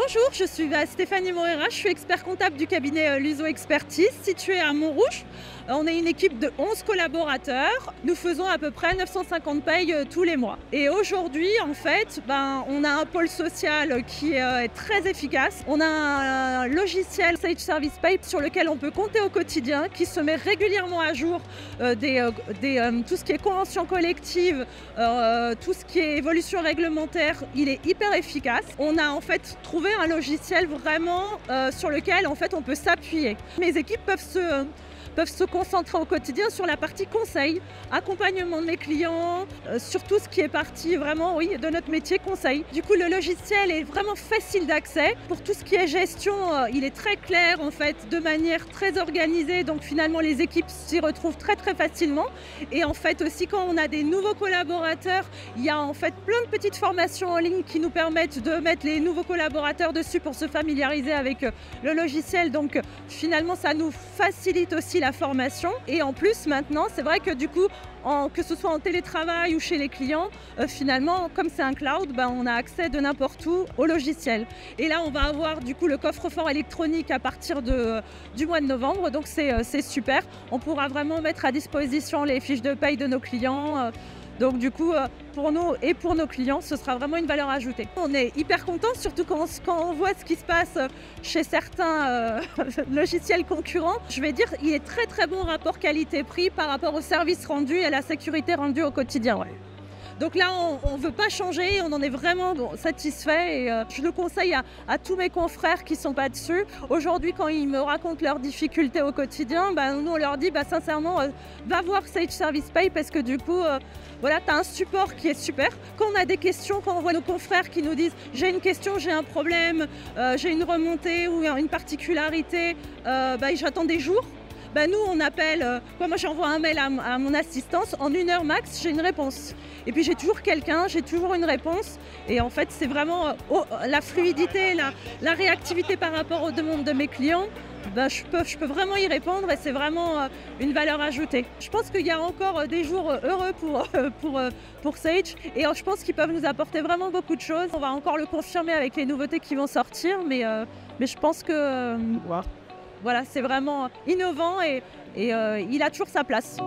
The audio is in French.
Bonjour, je suis Stéphanie Moreira, je suis expert comptable du cabinet Luso Expertise situé à Montrouge. On est une équipe de 11 collaborateurs. Nous faisons à peu près 950 payes tous les mois. Et aujourd'hui, en fait, on a un pôle social qui est très efficace. On a un logiciel Sage Service Pay sur lequel on peut compter au quotidien, qui se met régulièrement à jour tout ce qui est convention collective, tout ce qui est évolution réglementaire. Il est hyper efficace. On a en fait trouvé un logiciel vraiment sur lequel en fait on peut s'appuyer. Mes équipes peuvent se concentrer au quotidien sur la partie conseil, accompagnement de mes clients, sur tout ce qui est partie vraiment de notre métier conseil. Du coup, le logiciel est vraiment facile d'accès. Pour tout ce qui est gestion, il est très clair en fait, de manière très organisée. Donc finalement, les équipes s'y retrouvent très facilement. Et en fait aussi, quand on a des nouveaux collaborateurs, il y a en fait plein de petites formations en ligne qui nous permettent de mettre les nouveaux collaborateurs dessus pour se familiariser avec le logiciel. Donc finalement, ça nous facilite aussi la formation. Et en plus, maintenant, c'est vrai que du coup, que ce soit en télétravail ou chez les clients, finalement, comme c'est un cloud, on a accès de n'importe où au logiciel. Et là, on va avoir du coup le coffre-fort électronique à partir du mois de novembre. Donc c'est super. On pourra vraiment mettre à disposition les fiches de paye de nos clients. Donc du coup, pour nous et pour nos clients, ce sera vraiment une valeur ajoutée. On est hyper contents, surtout quand on voit ce qui se passe chez certains logiciels concurrents. Je vais dire, il est très bon rapport qualité-prix par rapport au service rendu et à la sécurité rendue au quotidien. Ouais. Donc là, on ne veut pas changer, on en est vraiment satisfait et je le conseille à tous mes confrères qui ne sont pas dessus. Aujourd'hui, quand ils me racontent leurs difficultés au quotidien, nous on leur dit sincèrement, va voir Sage Service Pay parce que du coup, voilà, tu as un support qui est super. Quand on a des questions, quand on voit nos confrères qui nous disent j'ai une question, j'ai un problème, j'ai une remontée ou une particularité, j'attends des jours. Nous, on appelle, moi j'envoie un mail à mon assistance, en 1 heure max, j'ai une réponse. Et puis j'ai toujours quelqu'un, j'ai toujours une réponse. Et en fait, c'est vraiment la fluidité, la réactivité par rapport aux demandes de mes clients. Je peux vraiment y répondre et c'est vraiment une valeur ajoutée. Je pense qu'il y a encore des jours heureux pour Sage et je pense qu'ils peuvent nous apporter vraiment beaucoup de choses. On va encore le confirmer avec les nouveautés qui vont sortir, mais je pense que voilà, c'est vraiment innovant et il a toujours sa place.